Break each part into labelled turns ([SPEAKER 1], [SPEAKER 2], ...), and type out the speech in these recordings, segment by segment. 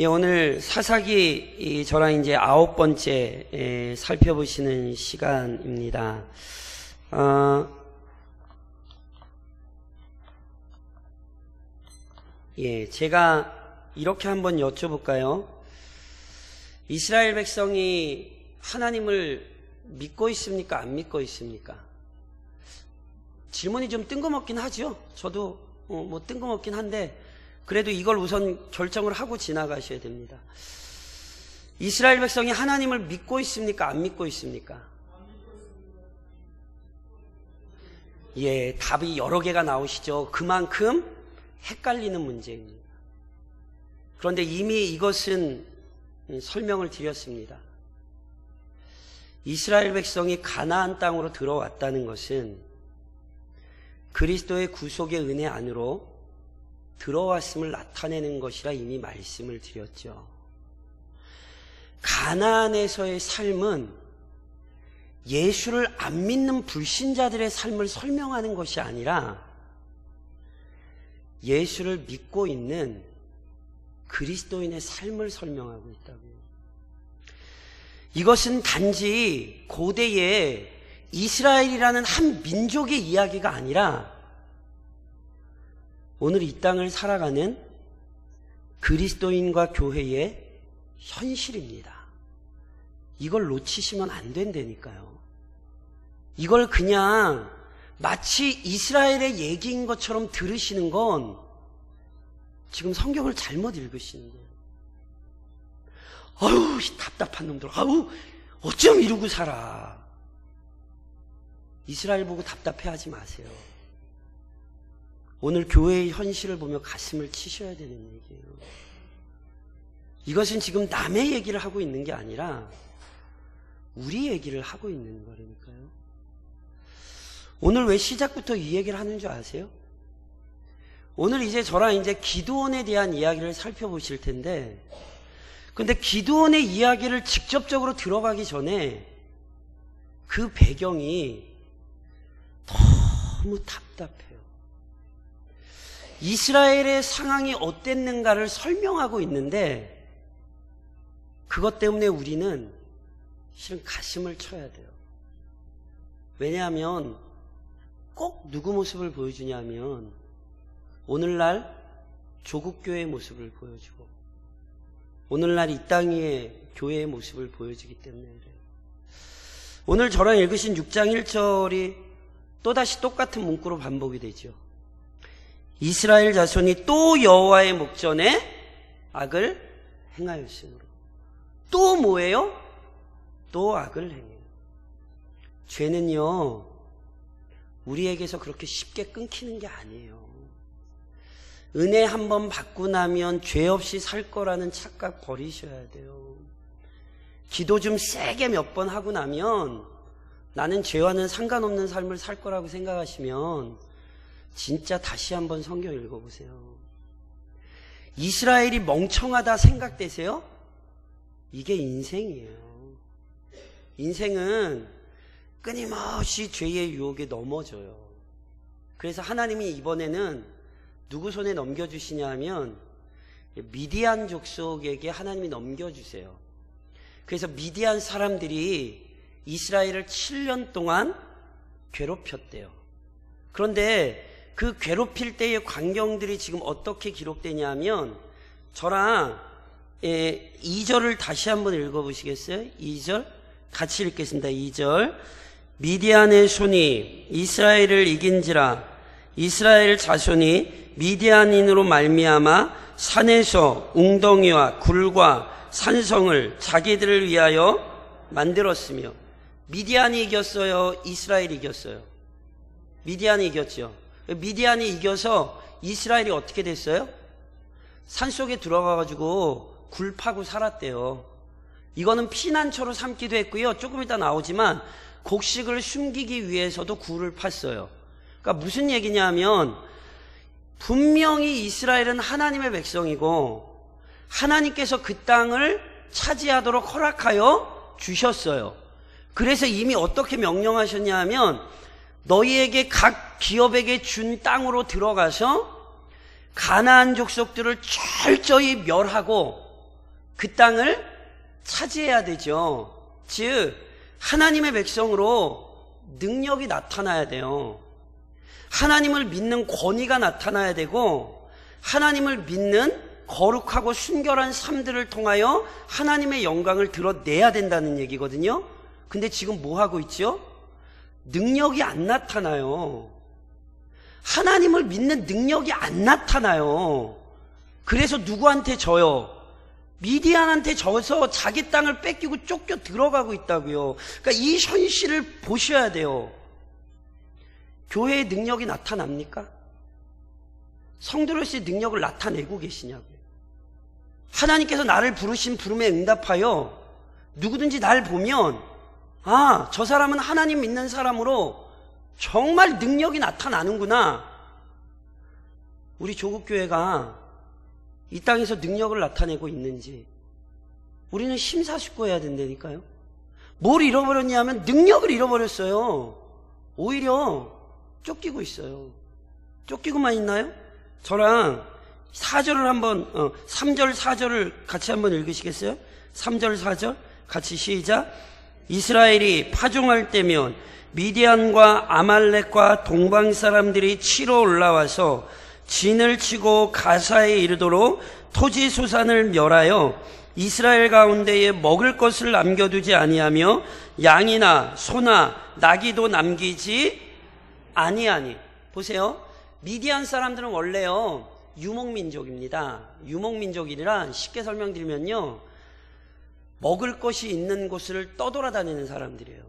[SPEAKER 1] 오늘 사사기 저랑 이제 9번째 살펴보시는 시간입니다. 제가 이렇게 한번 여쭤볼까요? 이스라엘 백성이 하나님을 믿고 있습니까? 안 믿고 있습니까? 질문이 좀 뜬금없긴 하죠. 저도 뭐 뜬금없긴 한데 그래도 이걸 우선 결정을 하고 지나가셔야 됩니다. 이스라엘 백성이 하나님을 믿고 있습니까? 안 믿고 있습니까? 답이 여러 개가 나오시죠. 그만큼 헷갈리는 문제입니다. 그런데 이미 이것은 설명을 드렸습니다. 이스라엘 백성이 가나안 땅으로 들어왔다는 것은 그리스도의 구속의 은혜 안으로 들어왔음을 나타내는 것이라 이미 말씀을 드렸죠. 가나안에서의 삶은 예수를 안 믿는 불신자들의 삶을 설명하는 것이 아니라 예수를 믿고 있는 그리스도인의 삶을 설명하고 있다고요. 이것은 단지 고대의 이스라엘이라는 한 민족의 이야기가 아니라 오늘 이 땅을 살아가는 그리스도인과 교회의 현실입니다. 이걸 놓치시면 안 된다니까요. 이걸 그냥 마치 이스라엘의 얘기인 것처럼 들으시는 건 지금 성경을 잘못 읽으시는 거예요. 아유, 답답한 놈들. 아유, 어쩜 이러고 살아. 이스라엘 보고 답답해하지 마세요. 오늘 교회의 현실을 보며 가슴을 치셔야 되는 얘기예요. 이것은 지금 남의 얘기를 하고 있는 게 아니라 우리 얘기를 하고 있는 거라니까요. 오늘 왜 시작부터 이 얘기를 하는 줄 아세요? 오늘 이제 저랑 이제 기드온에 대한 이야기를 살펴보실 텐데, 근데 기드온의 이야기를 직접적으로 들어가기 전에 그 배경이 너무 답답해요. 이스라엘의 상황이 어땠는가를 설명하고 있는데 그것 때문에 우리는 실은 가슴을 쳐야 돼요. 왜냐하면 꼭 누구 모습을 보여주냐면 오늘날 조국교회의 모습을 보여주고 오늘날 이 땅 위의 교회의 모습을 보여주기 때문에 그래요. 오늘 저랑 읽으신 6장 1절이 또다시 똑같은 문구로 반복이 되죠. 이스라엘 자손이 또 여호와의 목전에 악을 행하였으므로. 또 뭐예요? 또 악을 행해요. 죄는요, 우리에게서 그렇게 쉽게 끊기는 게 아니에요. 은혜 한번 받고 나면 죄 없이 살 거라는 착각 버리셔야 돼요. 기도 좀 세게 몇 번 하고 나면 나는 죄와는 상관없는 삶을 살 거라고 생각하시면 진짜 다시 한번 성경 읽어보세요. 이스라엘이 멍청하다 생각되세요? 이게 인생이에요. 인생은 끊임없이 죄의 유혹에 넘어져요. 그래서 하나님이 이번에는 누구 손에 넘겨주시냐 하면 미디안 족속에게 하나님이 넘겨주세요. 그래서 미디안 사람들이 이스라엘을 7년 동안 괴롭혔대요. 그런데 그 괴롭힐 때의 광경들이 지금 어떻게 기록되냐면 저랑 2절을 다시 한번 읽어보시겠어요? 2절 같이 읽겠습니다. 2절 미디안의 손이 이스라엘을 이긴지라 이스라엘 자손이 미디안인으로 말미암아 산에서 웅덩이와 굴과 산성을 자기들을 위하여 만들었으며. 미디안이 이겼어요? 이스라엘이 이겼어요? 미디안이 이겼죠. 미디안이 이겨서 이스라엘이 어떻게 됐어요? 산속에 들어가가지고 굴 파고 살았대요. 이거는 피난처로 삼기도 했고요. 조금 이따 나오지만 곡식을 숨기기 위해서도 굴을 팠어요. 그러니까 무슨 얘기냐 하면 분명히 이스라엘은 하나님의 백성이고 하나님께서 그 땅을 차지하도록 허락하여 주셨어요. 그래서 이미 어떻게 명령하셨냐 하면 너희에게 각 기업에게 준 땅으로 들어가서 가나안 족속들을 철저히 멸하고 그 땅을 차지해야 되죠. 즉 하나님의 백성으로 능력이 나타나야 돼요. 하나님을 믿는 권위가 나타나야 되고 하나님을 믿는 거룩하고 순결한 삶들을 통하여 하나님의 영광을 드러내야 된다는 얘기거든요. 근데 지금 뭐 하고 있죠? 능력이 안 나타나요. 하나님을 믿는 능력이 안 나타나요. 그래서 누구한테 져요? 미디안한테 져서 자기 땅을 뺏기고 쫓겨 들어가고 있다고요. 그러니까 이 현실을 보셔야 돼요. 교회의 능력이 나타납니까? 성도로서의 능력을 나타내고 계시냐고요. 하나님께서 나를 부르신 부름에 응답하여 누구든지 날 보면 아, 저 사람은 하나님 믿는 사람으로 정말 능력이 나타나는구나. 우리 조국교회가 이 땅에서 능력을 나타내고 있는지 우리는 심사숙고해야 된다니까요. 뭘 잃어버렸냐 면 능력을 잃어버렸어요. 오히려 쫓기고 있어요. 쫓기고만 있나요? 저랑 4절을 한번 3절 4절을 같이 한번 읽으시겠어요? 3절 4절 같이 시작. 이스라엘이 파종할 때면 미디안과 아말렉과 동방 사람들이 치러 올라와서 진을 치고 가사에 이르도록 토지 소산을 멸하여 이스라엘 가운데에 먹을 것을 남겨두지 아니하며 양이나 소나 나귀도 남기지 아니하니. 보세요. 미디안 사람들은 원래요 유목민족입니다. 유목민족이라 쉽게 설명드리면요 먹을 것이 있는 곳을 떠돌아다니는 사람들이에요.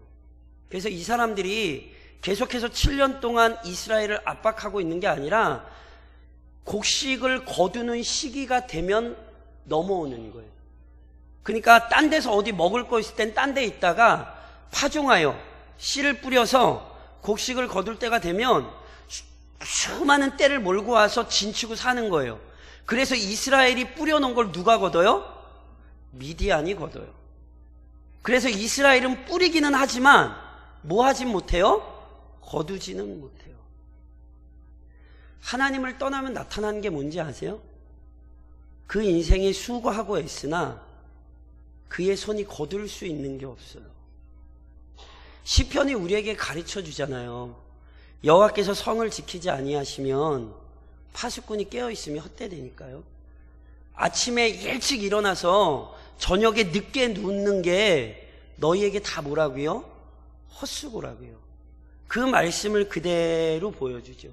[SPEAKER 1] 그래서 이 사람들이 계속해서 7년 동안 이스라엘을 압박하고 있는 게 아니라 곡식을 거두는 시기가 되면 넘어오는 거예요. 그러니까 딴 데서 어디 먹을 거 있을 땐 딴 데 있다가 파종하여 씨를 뿌려서 곡식을 거둘 때가 되면 수많은 떼를 몰고 와서 진치고 사는 거예요. 그래서 이스라엘이 뿌려놓은 걸 누가 거둬요? 미디안이 거둬요. 그래서 이스라엘은 뿌리기는 하지만 뭐 하진 못해요? 거두지는 못해요. 하나님을 떠나면 나타나는 게 뭔지 아세요? 그 인생이 수고하고 애쓰나 그의 손이 거둘 수 있는 게 없어요. 시편이 우리에게 가르쳐 주잖아요. 여호와께서 성을 지키지 아니하시면 파수꾼이 깨어있으면 헛되되니까요. 아침에 일찍 일어나서 저녁에 늦게 눕는 게 너희에게 다 뭐라고요? 헛수고라고요. 그 말씀을 그대로 보여주죠.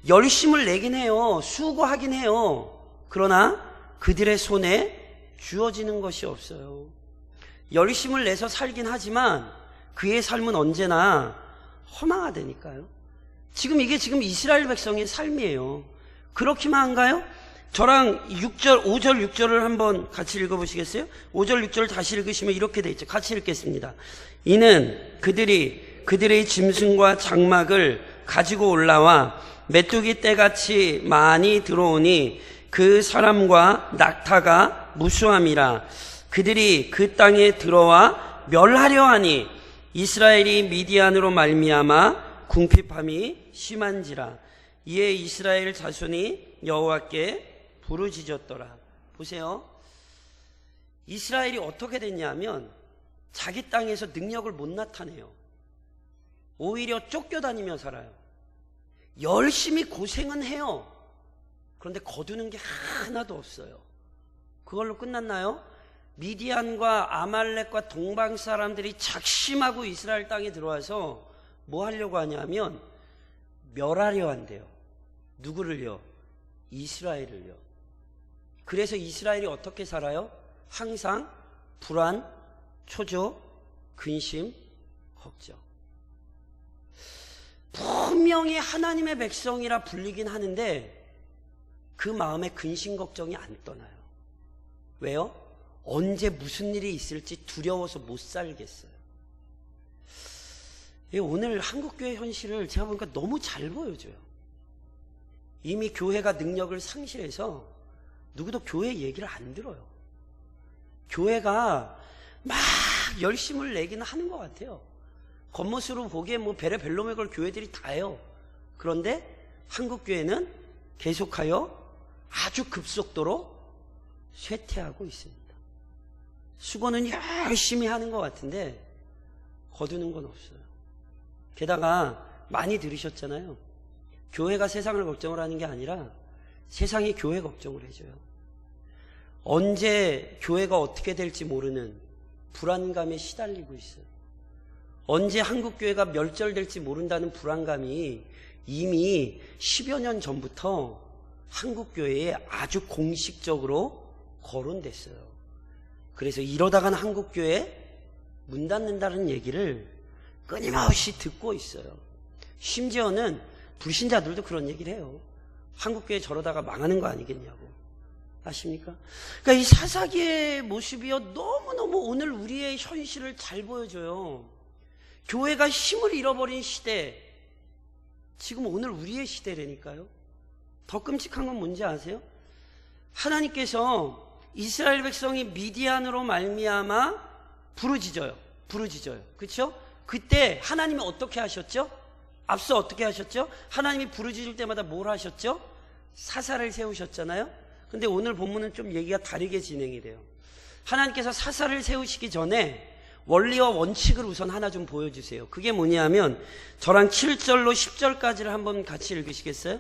[SPEAKER 1] 열심을 내긴 해요. 수고하긴 해요. 그러나 그들의 손에 주어지는 것이 없어요. 열심을 내서 살긴 하지만 그의 삶은 언제나 허망하다니까요. 이게 지금 이스라엘 백성의 삶이에요. 그렇기만 한가요? 저랑 6절, 5절, 6절을 한번 같이 읽어보시겠어요? 5절, 6절 다시 읽으시면 이렇게 돼 있죠. 같이 읽겠습니다. 이는 그들의 짐승과 장막을 가지고 올라와 메뚜기 떼같이 많이 들어오니 그 사람과 낙타가 무수함이라. 그들이 그 땅에 들어와 멸하려 하니 이스라엘이 미디안으로 말미암아 궁핍함이 심한지라. 이에 이스라엘 자손이 여호와께 부르짖었더라. 보세요. 이스라엘이 어떻게 됐냐면 자기 땅에서 능력을 못 나타내요. 오히려 쫓겨다니며 살아요. 열심히 고생은 해요. 그런데 거두는 게 하나도 없어요. 그걸로 끝났나요? 미디안과 아말렉과 동방 사람들이 작심하고 이스라엘 땅에 들어와서 뭐 하려고 하냐면 멸하려 한대요. 누구를요? 이스라엘을요. 그래서 이스라엘이 어떻게 살아요? 항상 불안, 초조, 근심, 걱정. 분명히 하나님의 백성이라 불리긴 하는데 그 마음에 근심 걱정이 안 떠나요. 왜요? 언제 무슨 일이 있을지 두려워서 못 살겠어요. 오늘 한국교회 현실을 제가 보니까 너무 잘 보여줘요. 이미 교회가 능력을 상실해서 누구도 교회 얘기를 안 들어요. 교회가 막 열심을 내기는 하는 것 같아요. 겉모습으로 보기에 뭐 배를 별로 먹을 교회들이 다예요. 그런데 한국교회는 계속하여 아주 급속도로 쇠퇴하고 있습니다. 수고는 열심히 하는 것 같은데 거두는 건 없어요. 게다가 많이 들으셨잖아요. 교회가 세상을 걱정을 하는 게 아니라 세상이 교회 걱정을 해줘요. 언제 교회가 어떻게 될지 모르는 불안감에 시달리고 있어요. 언제 한국교회가 멸절될지 모른다는 불안감이 이미 10여 년 전부터 한국교회에 아주 공식적으로 거론됐어요. 그래서 이러다가는 한국교회 문 닫는다는 얘기를 끊임없이 듣고 있어요. 심지어는 불신자들도 그런 얘기를 해요. 한국교회 저러다가 망하는 거 아니겠냐고. 아십니까? 그러니까 이 사사기의 모습이요, 너무너무 오늘 우리의 현실을 잘 보여줘요. 교회가 힘을 잃어버린 시대, 지금 오늘 우리의 시대라니까요. 더 끔찍한 건 뭔지 아세요? 하나님께서 이스라엘 백성이 미디안으로 말미암아 부르짖어요. 그렇죠? 그때 하나님이 어떻게 하셨죠? 앞서 어떻게 하셨죠? 하나님이 부르짖을 때마다 뭘 하셨죠? 사사를 세우셨잖아요. 근데 오늘 본문은 좀 얘기가 다르게 진행이 돼요. 하나님께서 사사를 세우시기 전에 원리와 원칙을 우선 하나 좀 보여주세요. 그게 뭐냐면 저랑 7절로 10절까지를 한번 같이 읽으시겠어요?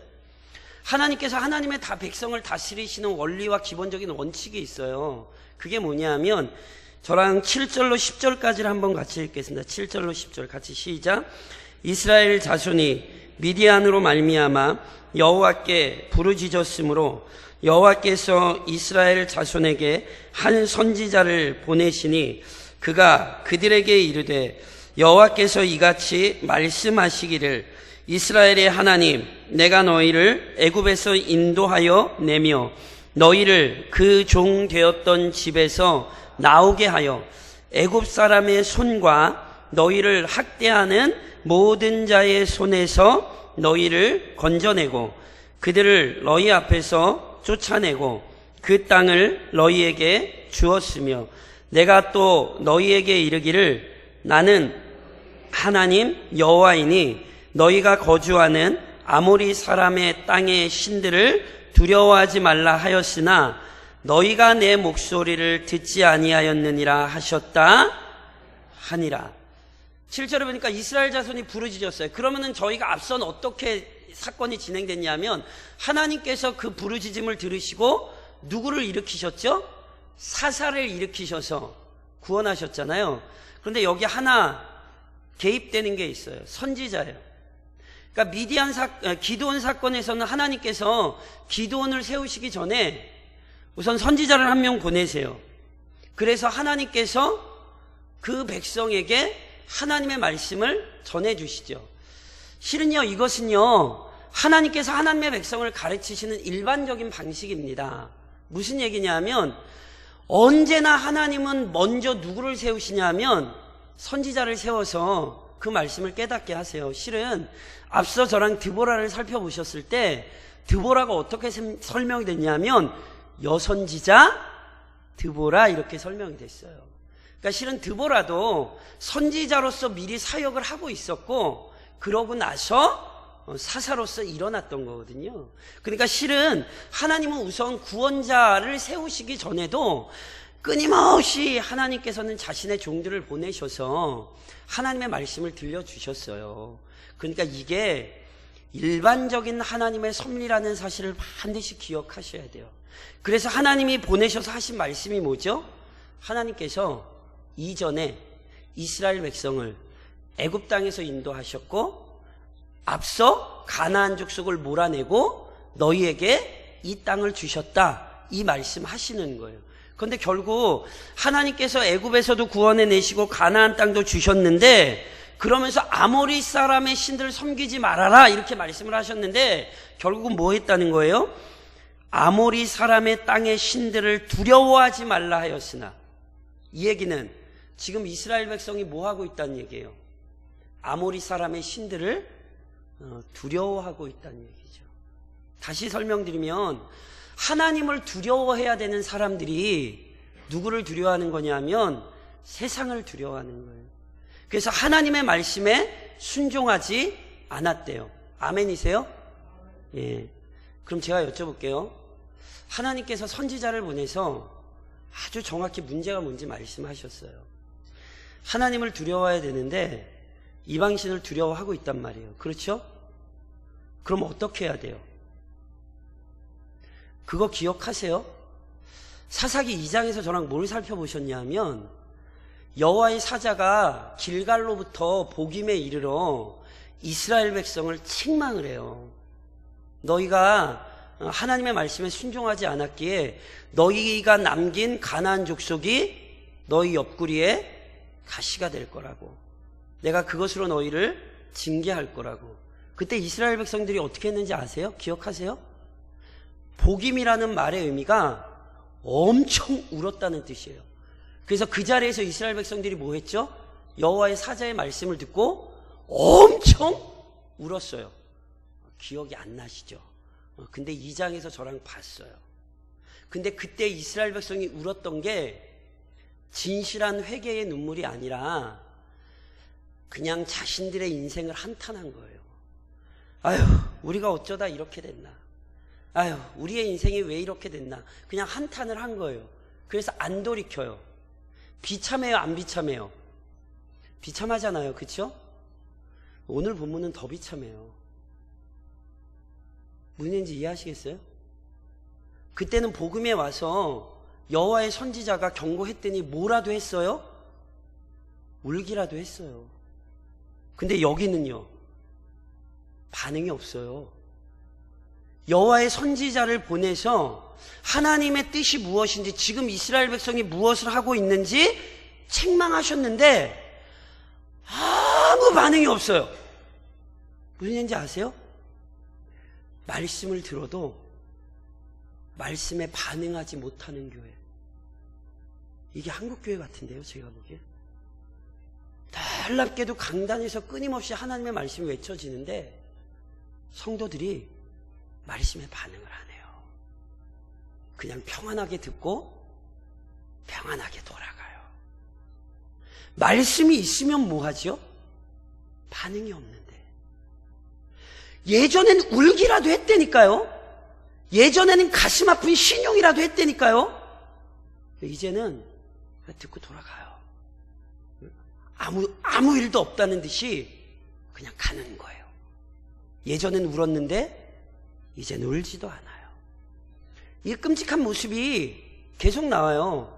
[SPEAKER 1] 하나님께서 하나님의 다 백성을 다스리시는 원리와 기본적인 원칙이 있어요. 그게 뭐냐면 저랑 7절로 10절까지를 한번 같이 읽겠습니다. 7절로 10절 같이 시작. 이스라엘 자손이 미디안으로 말미암아 여호와께 부르짖었으므로 여호와께서 이스라엘 자손에게 한 선지자를 보내시니 그가 그들에게 이르되 여호와께서 이같이 말씀하시기를 이스라엘의 하나님 내가 너희를 애굽에서 인도하여 내며 너희를 그 종 되었던 집에서 나오게 하여 애굽 사람의 손과 너희를 학대하는 모든 자의 손에서 너희를 건져내고 그들을 너희 앞에서 쫓아내고 그 땅을 너희에게 주었으며 내가 또 너희에게 이르기를 나는 하나님 여호와이니 너희가 거주하는 아모리 사람의 땅의 신들을 두려워하지 말라 하였으나 너희가 내 목소리를 듣지 아니하였느니라 하셨다 하니라. 7절에 보니까 이스라엘 자손이 부르짖었어요. 그러면은 저희가 앞선 어떻게 사건이 진행됐냐면 하나님께서 그 부르짖음을 들으시고 누구를 일으키셨죠? 사사를 일으키셔서 구원하셨잖아요. 그런데 여기 하나 개입되는 게 있어요. 선지자예요. 그러니까 기드온 사건에서는 하나님께서 기드온을 세우시기 전에 우선 선지자를 한 명 보내세요. 그래서 하나님께서 그 백성에게 하나님의 말씀을 전해주시죠. 실은요, 이것은요, 하나님께서 하나님의 백성을 가르치시는 일반적인 방식입니다. 무슨 얘기냐면 언제나 하나님은 먼저 누구를 세우시냐면 선지자를 세워서 그 말씀을 깨닫게 하세요. 실은 앞서 저랑 드보라를 살펴보셨을 때 드보라가 어떻게 설명이 됐냐면 여선지자 드보라 이렇게 설명이 됐어요. 그러니까 실은 드보라도 선지자로서 미리 사역을 하고 있었고 그러고 나서 사사로서 일어났던 거거든요. 그러니까 실은 하나님은 우선 구원자를 세우시기 전에도 끊임없이 하나님께서는 자신의 종들을 보내셔서 하나님의 말씀을 들려주셨어요. 그러니까 이게 일반적인 하나님의 섭리라는 사실을 반드시 기억하셔야 돼요. 그래서 하나님이 보내셔서 하신 말씀이 뭐죠? 하나님께서 이전에 이스라엘 백성을 애굽 땅에서 인도하셨고 앞서 가나안 족속을 몰아내고 너희에게 이 땅을 주셨다. 이 말씀 하시는 거예요. 그런데 결국 하나님께서 애굽에서도 구원해내시고 가나안 땅도 주셨는데 그러면서 아모리 사람의 신들을 섬기지 말아라 이렇게 말씀을 하셨는데 결국은 뭐 했다는 거예요? 아모리 사람의 땅의 신들을 두려워하지 말라 하였으나 이 얘기는 지금 이스라엘 백성이 뭐 하고 있다는 얘기예요? 아모리 사람의 신들을 두려워하고 있다는 얘기죠. 다시 설명드리면 하나님을 두려워해야 되는 사람들이 누구를 두려워하는 거냐면 세상을 두려워하는 거예요. 그래서 하나님의 말씀에 순종하지 않았대요. 아멘이세요? 예. 그럼 제가 여쭤볼게요. 하나님께서 선지자를 보내서 아주 정확히 문제가 뭔지 말씀하셨어요. 하나님을 두려워해야 되는데 이방신을 두려워하고 있단 말이에요. 그렇죠? 그럼 어떻게 해야 돼요? 그거 기억하세요? 사사기 2장에서 저랑 뭘 살펴보셨냐면 여호와의 사자가 길갈로부터 보김에 이르러 이스라엘 백성을 책망을 해요. 너희가 하나님의 말씀에 순종하지 않았기에 너희가 남긴 가나안 족속이 너희 옆구리에 가시가 될 거라고. 내가 그것으로 너희를 징계할 거라고. 그때 이스라엘 백성들이 어떻게 했는지 아세요? 기억하세요? 복임이라는 말의 의미가 엄청 울었다는 뜻이에요. 그래서 그 자리에서 이스라엘 백성들이 뭐 했죠? 여호와의 사자의 말씀을 듣고 엄청 울었어요. 기억이 안 나시죠? 근데 2장에서 저랑 봤어요. 근데 그때 이스라엘 백성이 울었던 게 진실한 회개의 눈물이 아니라 그냥 자신들의 인생을 한탄한 거예요. 아유, 우리가 어쩌다 이렇게 됐나. 아유, 우리의 인생이 왜 이렇게 됐나. 그냥 한탄을 한 거예요. 그래서 안 돌이켜요. 비참해요, 안 비참해요? 비참하잖아요, 그렇죠? 오늘 본문은 더 비참해요. 무슨 얘기인지 이해하시겠어요? 그때는 복음에 와서 여호와의 선지자가 경고했더니 뭐라도 했어요? 울기라도 했어요. 근데 여기는요, 반응이 없어요. 여호와의 선지자를 보내서 하나님의 뜻이 무엇인지, 지금 이스라엘 백성이 무엇을 하고 있는지 책망하셨는데 아무 반응이 없어요. 무슨 얘기인지 아세요? 말씀을 들어도 말씀에 반응하지 못하는 교회. 이게 한국교회 같은데요, 제가 보기에. 놀랍게도 강단에서 끊임없이 하나님의 말씀이 외쳐지는데 성도들이 말씀에 반응을 안 해요. 그냥 평안하게 듣고 평안하게 돌아가요. 말씀이 있으면 뭐 하죠? 반응이 없는데. 예전엔 울기라도 했다니까요. 예전에는 가슴 아픈 신용이라도 했다니까요. 이제는 듣고 돌아가요. 아무 일도 없다는 듯이 그냥 가는 거예요. 예전엔 울었는데 이제는 울지도 않아요. 이 끔찍한 모습이 계속 나와요.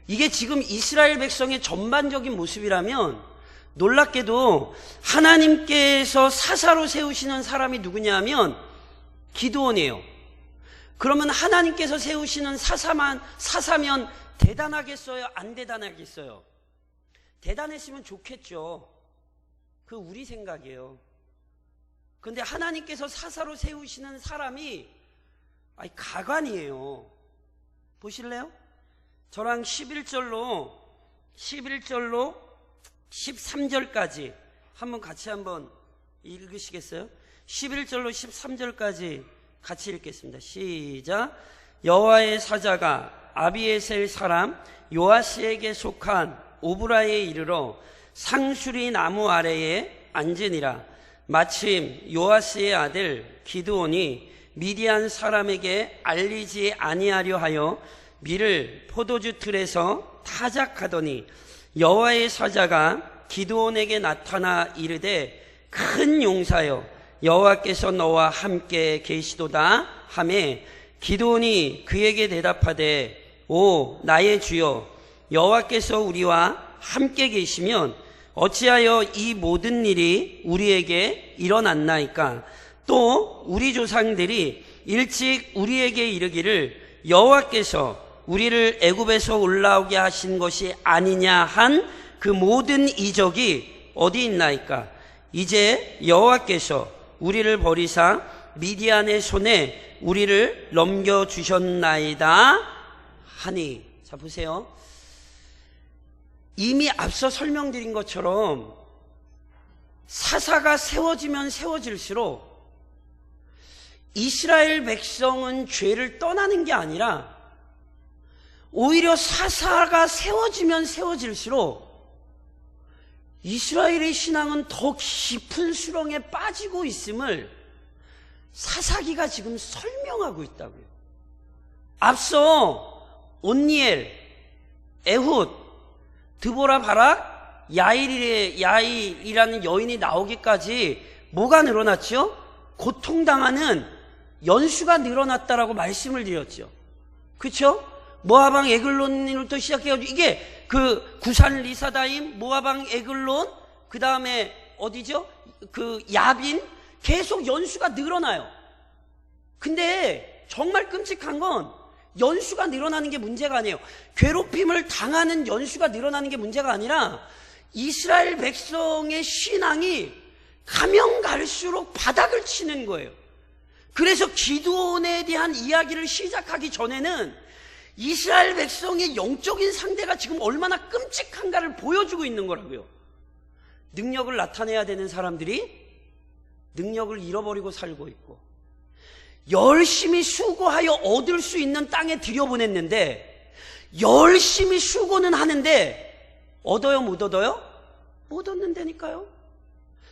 [SPEAKER 1] 이게 지금 이스라엘 백성의 전반적인 모습이라면 놀랍게도 하나님께서 사사로 세우시는 사람이 누구냐면 기드온이에요. 그러면 하나님께서 세우시는 사사면 대단하겠어요? 안 대단하겠어요? 대단했으면 좋겠죠. 그 우리 생각이에요. 근데 하나님께서 사사로 세우시는 사람이 가관이에요. 보실래요? 저랑 11절로 13절까지 한번 같이 한번 읽으시겠어요? 11절로 13절까지 같이 읽겠습니다. 시작. 여호와의 사자가 아비에셀 사람 요아스에게 속한 오브라에 이르러 상수리 나무 아래에 앉으니라. 마침 요아스의 아들 기드온이 미디안 사람에게 알리지 아니하려 하여 밀을 포도주 틀에서 타작하더니 여호와의 사자가 기드온에게 나타나 이르되 큰 용사여 여호와께서 너와 함께 계시도다 하매 기드온이 그에게 대답하되 오 나의 주여 여호와께서 우리와 함께 계시면 어찌하여 이 모든 일이 우리에게 일어났나이까. 또 우리 조상들이 일찍 우리에게 이르기를 여호와께서 우리를 애굽에서 올라오게 하신 것이 아니냐 한 그 모든 이적이 어디 있나이까. 이제 여호와께서 우리를 버리사 미디안의 손에 우리를 넘겨주셨나이다 하니. 자 보세요. 이미 앞서 설명드린 것처럼 사사가 세워지면 세워질수록 이스라엘 백성은 죄를 떠나는 게 아니라 오히려 사사가 세워지면 세워질수록 이스라엘의 신앙은 더 깊은 수렁에 빠지고 있음을 사사기가 지금 설명하고 있다고요. 앞서 온니엘, 에훗, 드보라, 바락, 야일이라는 여인이 나오기까지 뭐가 늘어났죠? 고통당하는 연수가 늘어났다라고 말씀을 드렸죠. 그렇죠? 모압왕 에글론으로부터 시작해가지고 이게 그 구산 리사다임, 모압왕 에글론, 그 다음에 어디죠? 그 야빈, 계속 연수가 늘어나요. 근데 정말 끔찍한 건 연수가 늘어나는 게 문제가 아니에요. 괴롭힘을 당하는 연수가 늘어나는 게 문제가 아니라 이스라엘 백성의 신앙이 가면 갈수록 바닥을 치는 거예요. 그래서 기드온에 대한 이야기를 시작하기 전에는 이스라엘 백성의 영적인 상대가 지금 얼마나 끔찍한가를 보여주고 있는 거라고요. 능력을 나타내야 되는 사람들이 능력을 잃어버리고 살고 있고, 열심히 수고하여 얻을 수 있는 땅에 들여보냈는데 열심히 수고는 하는데 얻어요 못 얻어요? 못 얻는다니까요.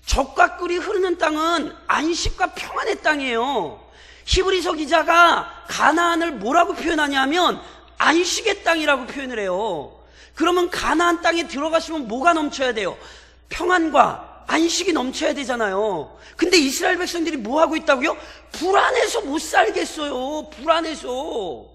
[SPEAKER 1] 젖과 꿀이 흐르는 땅은 안식과 평안의 땅이에요. 히브리서 기자가 가나안을 뭐라고 표현하냐면 안식의 땅이라고 표현을 해요. 그러면 가나안 땅에 들어가시면 뭐가 넘쳐야 돼요? 평안과 안식이 넘쳐야 되잖아요. 근데 이스라엘 백성들이 뭐 하고 있다고요? 불안해서 못 살겠어요. 불안해서.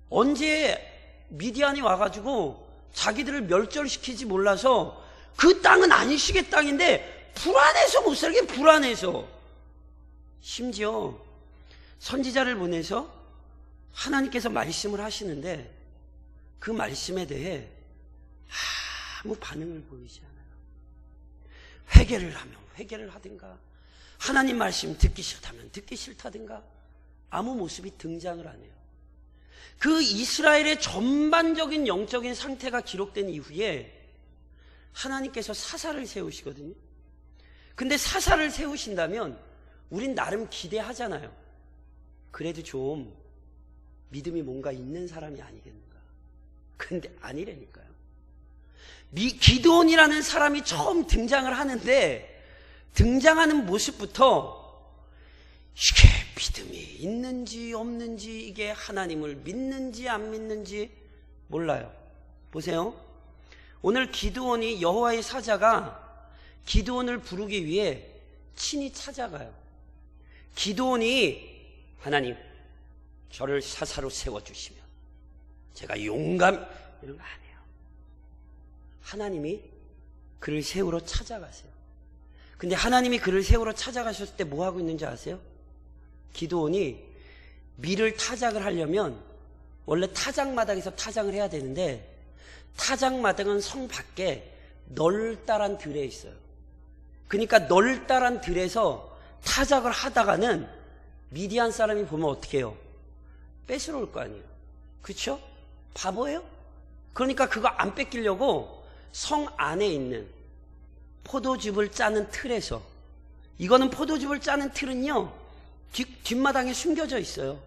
[SPEAKER 1] 언제 미디안이 와가지고 자기들을 멸절시키지 몰라서 그 땅은 안식의 땅인데 불안해서 못 살게, 불안해서. 심지어 선지자를 보내서 하나님께서 말씀을 하시는데 그 말씀에 대해 아무 반응을 보이지 않아요. 회개를 하면 회개를 하든가, 하나님 말씀 듣기 싫다면 듣기 싫다든가, 아무 모습이 등장을 안 해요. 그 이스라엘의 전반적인 영적인 상태가 기록된 이후에 하나님께서 사사를 세우시거든요. 근데 사사를 세우신다면 우린 나름 기대하잖아요. 그래도 좀 믿음이 뭔가 있는 사람이 아니겠는가. 근데 아니라니까요. 기드온이라는 사람이 처음 등장을 하는데 등장하는 모습부터 이게 믿음이 있는지 없는지, 이게 하나님을 믿는지 안 믿는지 몰라요. 보세요. 오늘 기드온이, 여호와의 사자가 기드온을 부르기 위해 친히 찾아가요. 기드온이 하나님 저를 사사로 세워주시면 제가 용감, 이런 거 안 해요. 하나님이 그를 세우러 찾아가세요. 근데 하나님이 그를 세우러 찾아가셨을 때 뭐 하고 있는지 아세요? 기드온이 밀을 타작을 하려면 원래 타작마당에서 타작을 해야 되는데 타작마당은 성 밖에 널따란 들에 있어요. 그러니까 널따란 들에서 타작을 하다가는 미디안 사람이 보면 어떻게 해요? 뺏으러 올 거 아니에요. 그렇죠? 바보예요? 그러니까 그거 안 뺏기려고 성 안에 있는 포도즙을 짜는 틀에서, 이거는 포도즙을 짜는 틀은요 뒷마당에 숨겨져 있어요.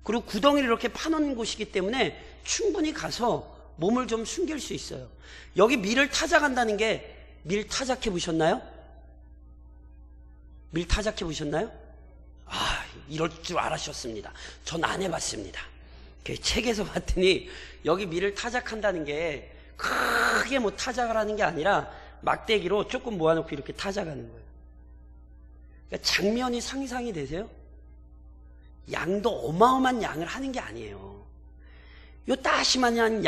[SPEAKER 1] 그리고 구덩이를 이렇게 파놓은 곳이기 때문에 충분히 가서 몸을 좀 숨길 수 있어요. 여기 밀을 타작한다는 게, 밀 타작해 보셨나요? 밀 타작해 보셨나요? 아, 이럴 줄 알았었습니다. 전 안 해봤습니다. 책에서 봤더니 여기 밀을 타작한다는 게 크게 뭐 타작을 하는 게 아니라 막대기로 조금 모아놓고 이렇게 타작하는 거예요. 그러니까 장면이 상상이 되세요? 양도 어마어마한 양을 하는 게 아니에요. 요 따시만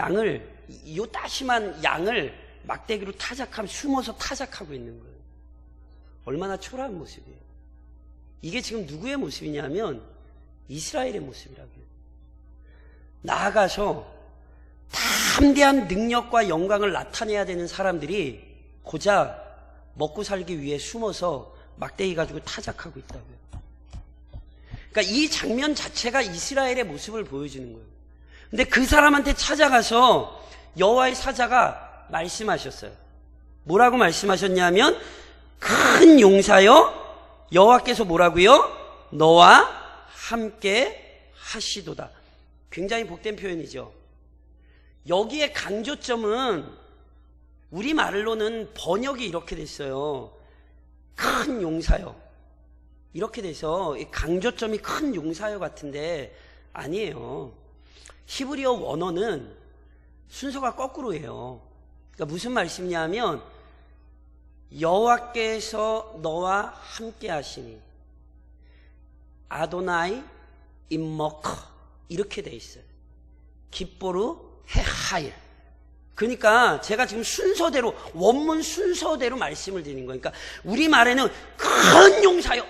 [SPEAKER 1] 양을 막대기로 타작하면 숨어서 타작하고 있는 거예요. 얼마나 초라한 모습이에요. 이게 지금 누구의 모습이냐면 이스라엘의 모습이라고요. 나아가서 담대한 능력과 영광을 나타내야 되는 사람들이 고작 먹고 살기 위해 숨어서 막대기 가지고 타작하고 있다고요. 그러니까 이 장면 자체가 이스라엘의 모습을 보여주는 거예요. 근데 그 사람한테 찾아가서 여호와의 사자가 말씀하셨어요. 뭐라고 말씀하셨냐면 큰 용사여, 여호와께서 뭐라고요? 너와 함께 하시도다. 굉장히 복된 표현이죠. 여기에 강조점은 우리말로는 번역이 이렇게 됐어요. 큰 용사여. 이렇게 돼서 강조점이 큰 용사여 같은데 아니에요. 히브리어 원어는 순서가 거꾸로예요. 그러니까 무슨 말씀이냐면 여호와께서 너와 함께 하시니 아도나이 임머커 이렇게 돼 있어요. 깃보르 헤하일. 그러니까 제가 지금 순서대로 원문 순서대로 말씀을 드리는 거예요. 그러니까 우리말에는 큰 용사여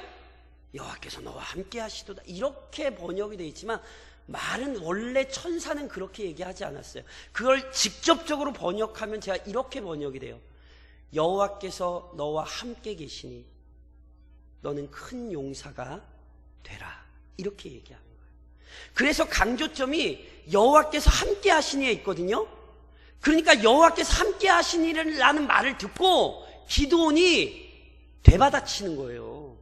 [SPEAKER 1] 여호와께서 너와 함께 하시도다 이렇게 번역이 되어 있지만 말은 원래 천사는 그렇게 얘기하지 않았어요. 그걸 직접적으로 번역하면 제가 이렇게 번역이 돼요. 여호와께서 너와 함께 계시니 너는 큰 용사가 되라 이렇게 얘기하는 거예요. 그래서 강조점이 여호와께서 함께 하시니에 있거든요. 그러니까 여호와께서 함께 하시니라는 말을 듣고 기드온이 되받아치는 거예요.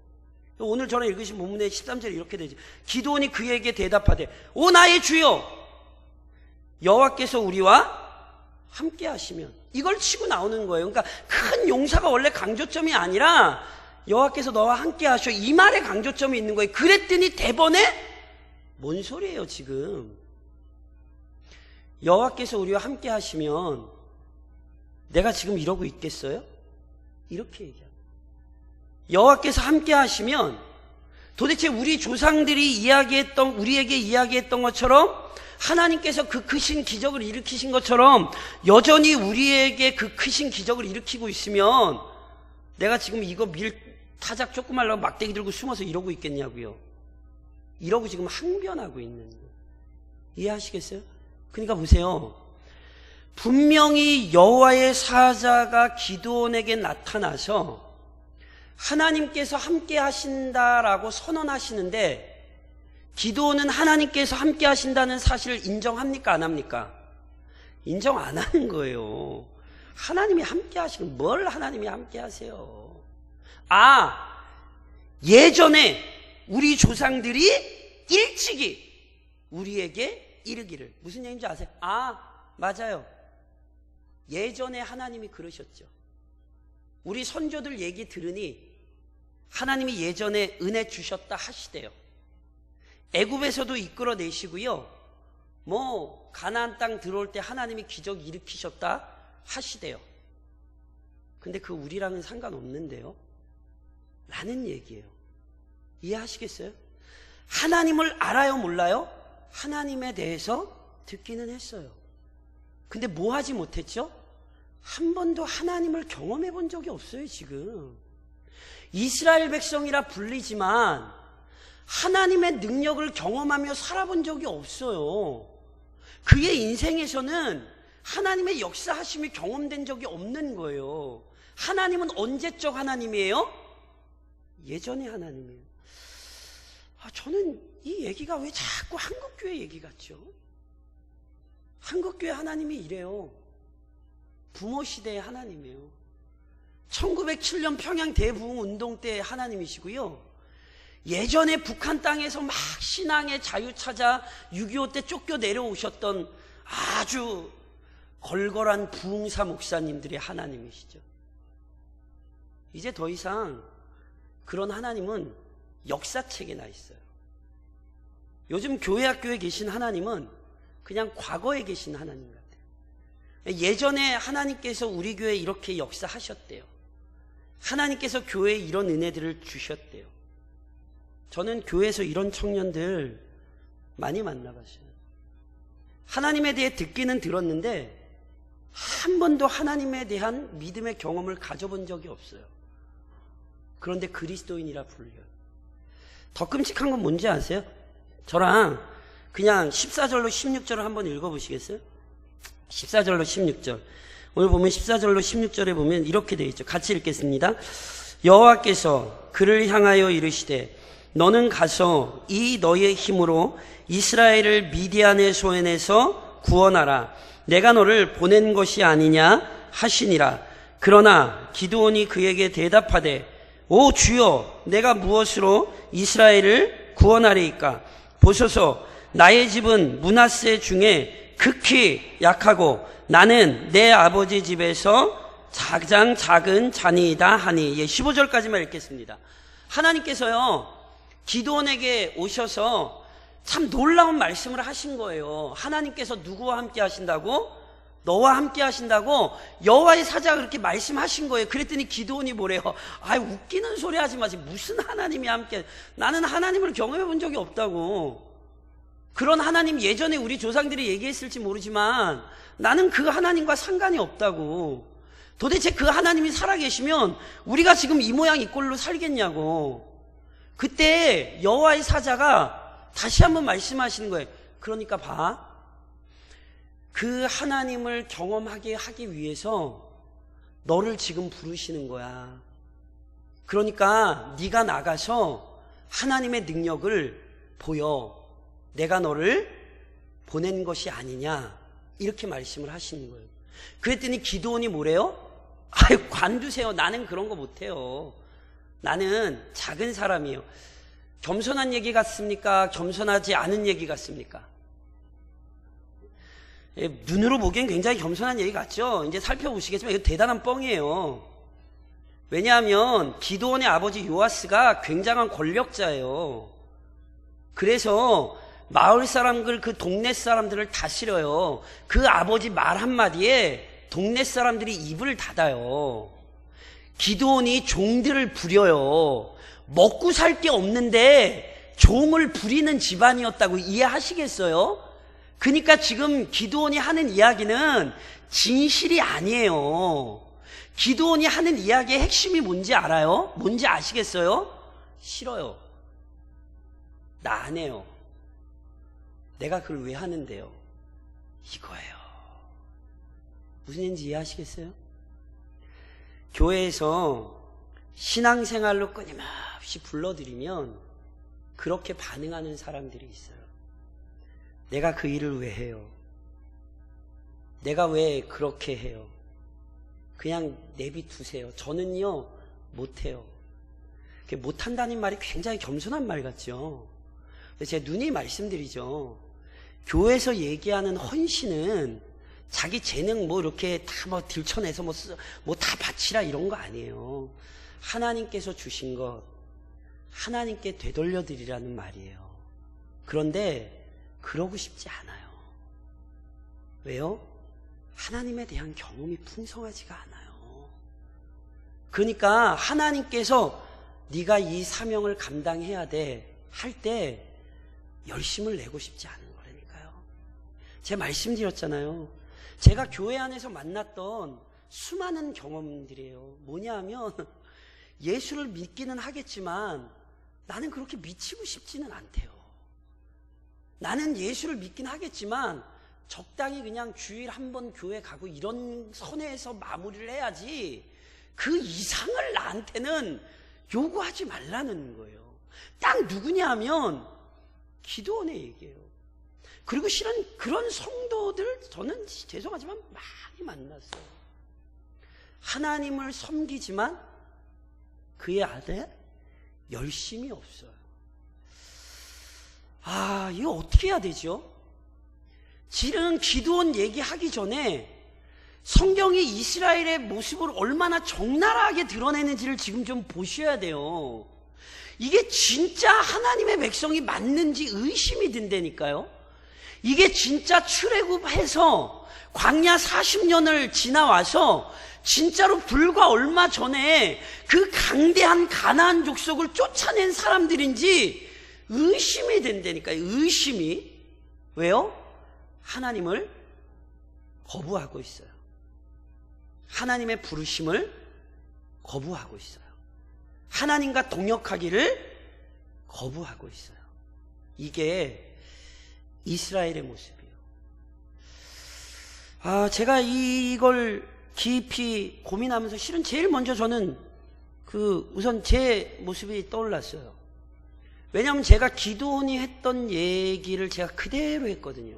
[SPEAKER 1] 오늘 저는 읽으신 본문의 13절에 이렇게 되죠. 기드온이 그에게 대답하되 오 나의 주여 여호와께서 우리와 함께 하시면 이걸 치고 나오는 거예요. 그러니까 큰 용사가 원래 강조점이 아니라 여호와께서 너와 함께 하셔 이 말에 강조점이 있는 거예요. 그랬더니 대번에 뭔 소리예요 지금. 여호와께서 우리와 함께 하시면 내가 지금 이러고 있겠어요? 이렇게 얘기합니다. 여호와께서 함께 하시면 도대체 우리 조상들이 우리에게 이야기했던 것처럼 하나님께서 그 크신 기적을 일으키신 것처럼 여전히 우리에게 그 크신 기적을 일으키고 있으면 내가 지금 이거 타작 조금 하려고 막대기 들고 숨어서 이러고 있겠냐고요. 이러고 지금 항변하고 있는 거예요. 이해하시겠어요? 그러니까 보세요. 분명히 여호와의 사자가 기드온에게 나타나서 하나님께서 함께 하신다라고 선언하시는데 기드온은 하나님께서 함께 하신다는 사실을 인정합니까? 안 합니까? 인정 안 하는 거예요. 하나님이 함께 하시는 뭘 하나님이 함께 하세요. 예전에 우리 조상들이 일찍이 우리에게 이르기를 무슨 얘기인지 아세요? 맞아요. 예전에 하나님이 그러셨죠. 우리 선조들 얘기 들으니 하나님이 예전에 은혜 주셨다 하시대요. 애굽에서도 이끌어내시고요. 가나안 땅 들어올 때 하나님이 기적 일으키셨다 하시대요. 근데 그 우리랑은 상관없는데요. 라는 얘기예요. 이해하시겠어요? 하나님을 알아요 몰라요? 하나님에 대해서 듣기는 했어요. 근데 뭐 하지 못했죠? 한 번도 하나님을 경험해 본 적이 없어요 지금. 이스라엘 백성이라 불리지만 하나님의 능력을 경험하며 살아본 적이 없어요. 그의 인생에서는 하나님의 역사하심이 경험된 적이 없는 거예요. 하나님은 언제적 하나님이에요? 예전의 하나님이에요. 저는 이 얘기가 왜 자꾸 한국교회 얘기 같죠? 한국교회 하나님이 이래요. 부모 시대의 하나님이에요. 1907년 평양 대부흥운동 때 하나님이시고요. 예전에 북한 땅에서 막 신앙의 자유 찾아 6.25 때 쫓겨 내려오셨던 아주 걸걸한 부흥사 목사님들의 하나님이시죠. 이제 더 이상 그런 하나님은 역사책에 나 있어요. 요즘 교회 학교에 계신 하나님은 그냥 과거에 계신 하나님 같아요. 예전에 하나님께서 우리 교회에 이렇게 역사하셨대요. 하나님께서 교회에 이런 은혜들을 주셨대요. 저는 교회에서 이런 청년들 많이 만나봤어요. 하나님에 대해 듣기는 들었는데 한 번도 하나님에 대한 믿음의 경험을 가져본 적이 없어요. 그런데 그리스도인이라 불려요. 더 끔찍한 건 뭔지 아세요? 저랑 그냥 14절로 16절을 한번 읽어보시겠어요? 14절로 16절. 오늘 보면 14절로 16절에 보면 이렇게 되어 있죠. 같이 읽겠습니다. 여호와께서 그를 향하여 이르시되 너는 가서 이 너의 힘으로 이스라엘을 미디안의 소엔에서 구원하라. 내가 너를 보낸 것이 아니냐 하시니라. 그러나 기드온이 그에게 대답하되 오 주여 내가 무엇으로 이스라엘을 구원하리이까? 보소서 나의 집은 므낫세 중에 극히 약하고 나는 내 아버지 집에서 가장 작은 자니이다 하니. 15절까지만 읽겠습니다. 하나님께서요 기드온에게 오셔서 참 놀라운 말씀을 하신 거예요. 하나님께서 누구와 함께 하신다고? 너와 함께 하신다고 여호와의 사자가 그렇게 말씀하신 거예요. 그랬더니 기드온이 뭐래요? 아, 웃기는 소리 하지 마세요. 무슨 하나님이 함께, 나는 하나님을 경험해 본 적이 없다고. 그런 하나님 예전에 우리 조상들이 얘기했을지 모르지만 나는 그 하나님과 상관이 없다고. 도대체 그 하나님이 살아계시면 우리가 지금 이 모양 이 꼴로 살겠냐고. 그때 여호와의 사자가 다시 한번 말씀하시는 거예요. 그러니까 봐, 그 하나님을 경험하게 하기 위해서 너를 지금 부르시는 거야. 그러니까 네가 나가서 하나님의 능력을 보여. 내가 너를 보낸 것이 아니냐, 이렇게 말씀을 하시는 거예요. 그랬더니 기드온이 뭐래요? 아유, 관두세요. 나는 그런 거 못해요. 나는 작은 사람이에요. 겸손한 얘기 같습니까? 겸손하지 않은 얘기 같습니까? 눈으로 보기엔 굉장히 겸손한 얘기 같죠? 이제 살펴보시겠지만 이거 대단한 뻥이에요. 왜냐하면 기드온의 아버지 요아스가 굉장한 권력자예요. 그래서 마을 사람들, 그 동네 사람들을 다스려요. 그 아버지 말 한마디에 동네 사람들이 입을 닫아요. 기드온이 종들을 부려요. 먹고 살 게 없는데 종을 부리는 집안이었다고 이해하시겠어요? 그러니까 지금 기드온이 하는 이야기는 진실이 아니에요. 기드온이 하는 이야기의 핵심이 뭔지 알아요? 뭔지 아시겠어요? 싫어요. 나 안 해요. 내가 그걸 왜 하는데요? 이거예요. 무슨 얘기인지 이해하시겠어요? 교회에서 신앙생활로 끊임없이 불러들이면 그렇게 반응하는 사람들이 있어요. 내가 그 일을 왜 해요? 내가 왜 그렇게 해요? 그냥 내비두세요. 저는요, 못해요. 못한다는 말이 굉장히 겸손한 말 같죠? 제가 누누이 말씀드리죠. 교회에서 얘기하는 헌신은 자기 재능 뭐 이렇게 다 뭐 들춰내서 뭐 다 바치라 이런 거 아니에요. 하나님께서 주신 것, 하나님께 되돌려드리라는 말이에요. 그런데 그러고 싶지 않아요. 왜요? 하나님에 대한 경험이 풍성하지가 않아요. 그러니까 하나님께서 네가 이 사명을 감당해야 돼 할 때 열심을 내고 싶지 않은 거라니까요. 제가 말씀드렸잖아요. 제가 교회 안에서 만났던 수많은 경험들이에요. 뭐냐 하면 예수를 믿기는 하겠지만 나는 그렇게 미치고 싶지는 않대요. 나는 예수를 믿긴 하겠지만 적당히 그냥 주일 한 번 교회 가고 이런 선에서 마무리를 해야지 그 이상을 나한테는 요구하지 말라는 거예요. 딱 누구냐 하면 기드온의 얘기예요. 그리고 실은 그런 성도들 저는 죄송하지만 많이 만났어요. 하나님을 섬기지만 그의 안에 열심이 없어요. 아, 이거 어떻게 해야 되죠? 지금 기드온 얘기하기 전에 성경이 이스라엘의 모습을 얼마나 적나라하게 드러내는지를 지금 좀 보셔야 돼요. 이게 진짜 하나님의 백성이 맞는지 의심이 든다니까요. 이게 진짜 출애굽해서 광야 40년을 지나와서 진짜로 불과 얼마 전에 그 강대한 가나안 족속을 쫓아낸 사람들인지 의심이 된다니까요. 의심이. 왜요? 하나님을 거부하고 있어요. 하나님의 부르심을 거부하고 있어요. 하나님과 동역하기를 거부하고 있어요. 이게 이스라엘의 모습이에요. 제가 이걸 깊이 고민하면서 실은 제일 먼저 저는 우선 제 모습이 떠올랐어요. 왜냐하면 제가 기드온이 했던 얘기를 제가 그대로 했거든요.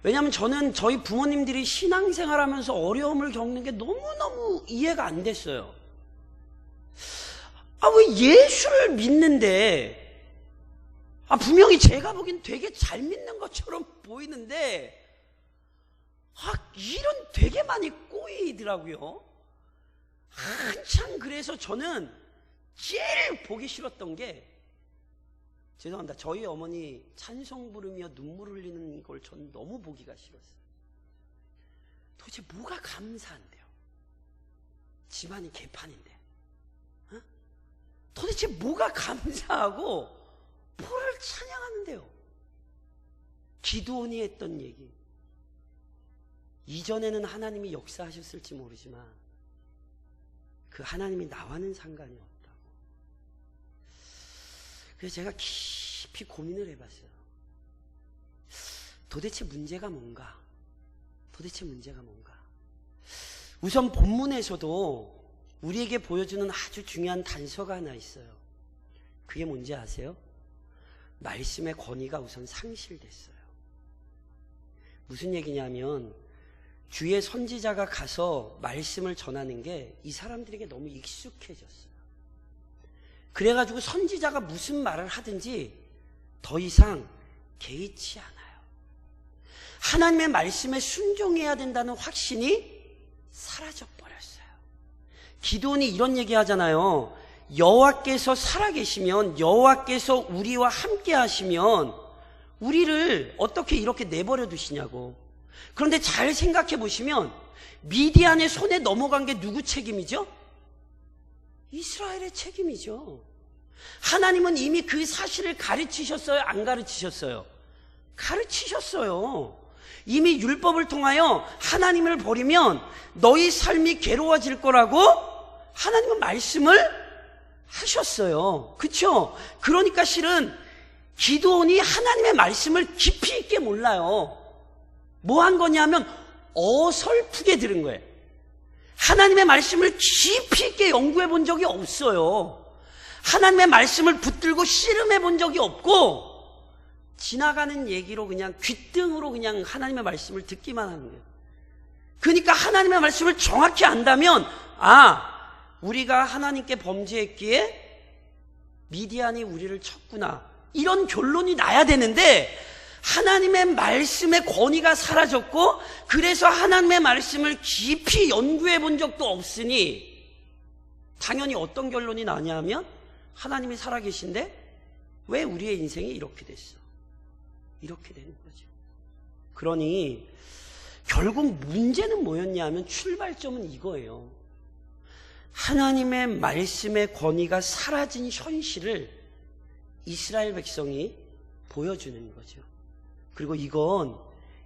[SPEAKER 1] 왜냐하면 저는 저희 부모님들이 신앙생활하면서 어려움을 겪는 게 너무너무 이해가 안 됐어요. 왜 예수를 믿는데, 분명히 제가 보기엔 되게 잘 믿는 것처럼 보이는데, 일은 되게 많이 꼬이더라고요. 한참 그래서 저는 제일 보기 싫었던 게, 죄송합니다. 저희 어머니 찬송 부르며 눈물 흘리는 걸 전 너무 보기가 싫었어요. 도대체 뭐가 감사한데요? 집안이 개판인데. 어? 도대체 뭐가 감사하고 뭐를 찬양하는데요? 기드온이 했던 얘기. 이전에는 하나님이 역사하셨을지 모르지만 그 하나님이 나와는 상관이 없다고. 그래서 제가 깊이 고민을 해봤어요. 도대체 문제가 뭔가? 도대체 문제가 뭔가? 우선 본문에서도 우리에게 보여주는 아주 중요한 단서가 하나 있어요. 그게 뭔지 아세요? 말씀의 권위가 우선 상실됐어요. 무슨 얘기냐면 주의 선지자가 가서 말씀을 전하는 게 이 사람들에게 너무 익숙해졌어요. 그래가지고 선지자가 무슨 말을 하든지 더 이상 개의치 않아요. 하나님의 말씀에 순종해야 된다는 확신이 사라져버렸어요. 기드온이 이런 얘기 하잖아요. 여호와께서 살아계시면, 여호와께서 우리와 함께 하시면 우리를 어떻게 이렇게 내버려 두시냐고. 그런데 잘 생각해 보시면 미디안의 손에 넘어간 게 누구 책임이죠? 이스라엘의 책임이죠. 하나님은 이미 그 사실을 가르치셨어요? 안 가르치셨어요? 가르치셨어요. 이미 율법을 통하여 하나님을 버리면 너희 삶이 괴로워질 거라고 하나님은 말씀을 하셨어요. 그렇죠? 그러니까 실은 기드온이 하나님의 말씀을 깊이 있게 몰라요. 뭐 한 거냐면 어설프게 들은 거예요. 하나님의 말씀을 깊이 있게 연구해 본 적이 없어요. 하나님의 말씀을 붙들고 씨름해 본 적이 없고 지나가는 얘기로 그냥 귓등으로 그냥 하나님의 말씀을 듣기만 하는 거예요. 그러니까 하나님의 말씀을 정확히 안다면 우리가 하나님께 범죄했기에 미디안이 우리를 쳤구나, 이런 결론이 나야 되는데 하나님의 말씀의 권위가 사라졌고 그래서 하나님의 말씀을 깊이 연구해 본 적도 없으니 당연히 어떤 결론이 나냐면 하나님이 살아계신데 왜 우리의 인생이 이렇게 됐어? 이렇게 되는 거죠. 그러니 결국 문제는 뭐였냐 하면 출발점은 이거예요. 하나님의 말씀의 권위가 사라진 현실을 이스라엘 백성이 보여주는 거죠. 그리고 이건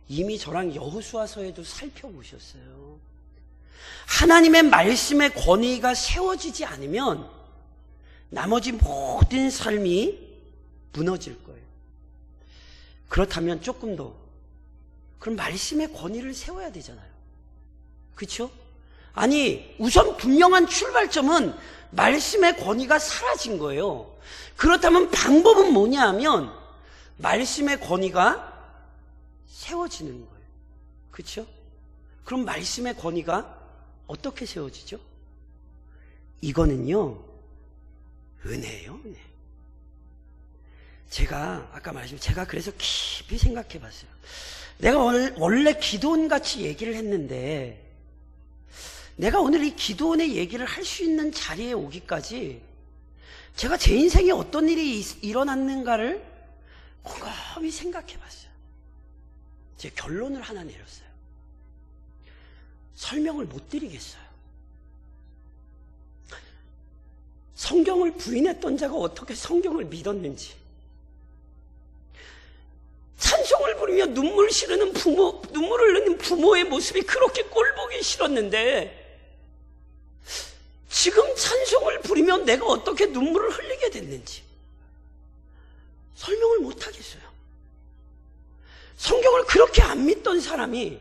[SPEAKER 1] 이미 저랑 여호수아서에도 살펴보셨어요. 하나님의 말씀의 권위가 세워지지 않으면 나머지 모든 삶이 무너질 거예요. 그렇다면 조금 더, 그럼 말씀의 권위를 세워야 되잖아요. 그렇죠? 아니, 우선 분명한 출발점은 말씀의 권위가 사라진 거예요. 그렇다면 방법은 뭐냐 하면 말씀의 권위가 세워지는 거예요. 그렇죠? 그럼 말씀의 권위가 어떻게 세워지죠? 이거는요, 은혜예요, 은혜. 제가 아까 말했지만 제가 그래서 깊이 생각해 봤어요. 내가 원래 기드온같이 얘기를 했는데 내가 오늘 이 기드온의 얘기를 할 수 있는 자리에 오기까지 제가 제 인생에 어떤 일이 일어났는가를 곰곰이 생각해 봤어요. 제 결론을 하나 내렸어요. 설명을 못 드리겠어요. 성경을 부인했던 자가 어떻게 성경을 믿었는지, 찬송을 부르며 눈물을 흘리는 부모의 모습이 그렇게 꼴보기 싫었는데 지금 찬송을 부리면 내가 어떻게 눈물을 흘리게 됐는지 설명을 못 하겠어요. 성경을 그렇게 안 믿던 사람이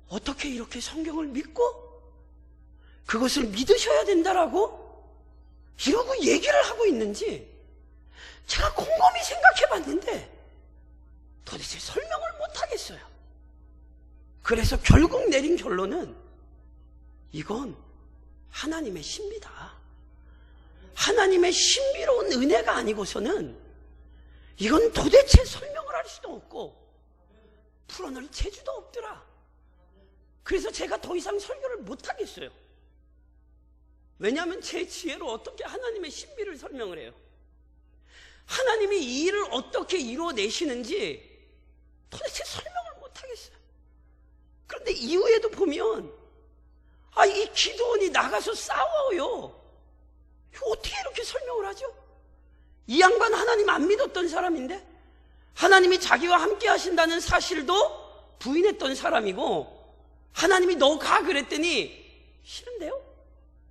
[SPEAKER 1] 어떻게 이렇게 성경을 믿고 그것을 믿으셔야 된다라고 이러고 얘기를 하고 있는지 제가 곰곰이 생각해 봤는데 도대체 설명을 못 하겠어요. 그래서 결국 내린 결론은 이건 하나님의 신비다. 하나님의 신비로운 은혜가 아니고서는 이건 도대체 설명을 할 수도 없고 풀어낼 재주도 없더라. 그래서 제가 더 이상 설교를 못 하겠어요. 왜냐하면 제 지혜로 어떻게 하나님의 신비를 설명을 해요? 하나님이 이 일을 어떻게 이루어내시는지 도대체 설명을 못 하겠어요. 그런데 이후에도 보면 이 기드온이 나가서 싸워요. 어떻게 이렇게 설명을 하죠? 이 양반 하나님 안 믿었던 사람인데 하나님이 자기와 함께 하신다는 사실도 부인했던 사람이고 하나님이 너 가 그랬더니 싫은데요?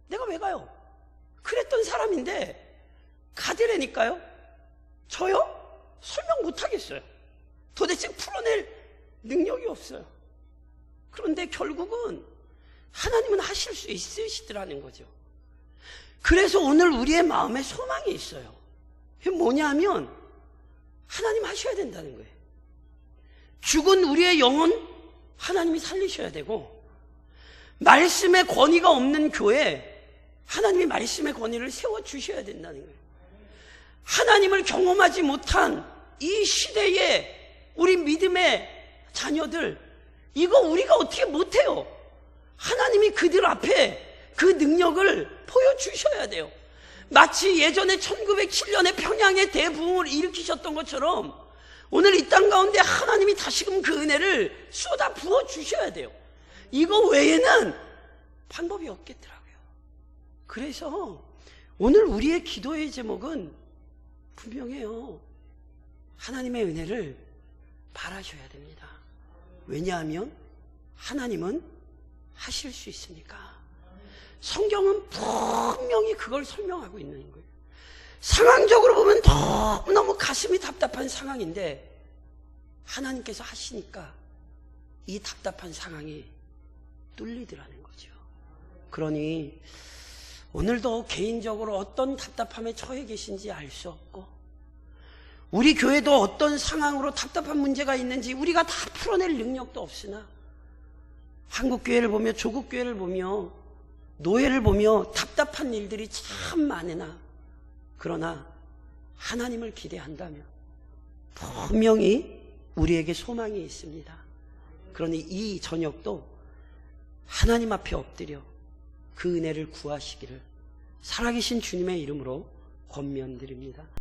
[SPEAKER 1] 내가 왜 가요? 그랬던 사람인데 가더라니까요. 저요? 설명 못하겠어요. 도대체 풀어낼 능력이 없어요. 그런데 결국은 하나님은 하실 수 있으시더라는 거죠. 그래서 오늘 우리의 마음에 소망이 있어요. 그게 뭐냐면 하나님 하셔야 된다는 거예요. 죽은 우리의 영혼 하나님이 살리셔야 되고 말씀의 권위가 없는 교회 하나님이 말씀의 권위를 세워주셔야 된다는 거예요. 하나님을 경험하지 못한 이 시대에 우리 믿음의 자녀들 이거 우리가 어떻게 못해요. 하나님이 그들 앞에 그 능력을 보여주셔야 돼요. 마치 예전에 1907년에 평양의 대부흥을 일으키셨던 것처럼 오늘 이 땅 가운데 하나님이 다시금 그 은혜를 쏟아 부어주셔야 돼요. 이거 외에는 방법이 없겠더라고요. 그래서 오늘 우리의 기도의 제목은 분명해요. 하나님의 은혜를 바라셔야 됩니다. 왜냐하면 하나님은 하실 수 있으니까. 성경은 분명히 그걸 설명하고 있는 거예요. 상황적으로 보면 너무 가슴이 답답한 상황인데 하나님께서 하시니까 이 답답한 상황이 뚫리더라는 거죠. 그러니 오늘도 개인적으로 어떤 답답함에 처해 계신지 알 수 없고 우리 교회도 어떤 상황으로 답답한 문제가 있는지 우리가 다 풀어낼 능력도 없으나 한국교회를 보며 조국교회를 보며 노예를 보며 답답한 일들이 참 많으나 그러나 하나님을 기대한다면 분명히 우리에게 소망이 있습니다. 그러니 이 저녁도 하나님 앞에 엎드려 그 은혜를 구하시기를 살아계신 주님의 이름으로 권면드립니다.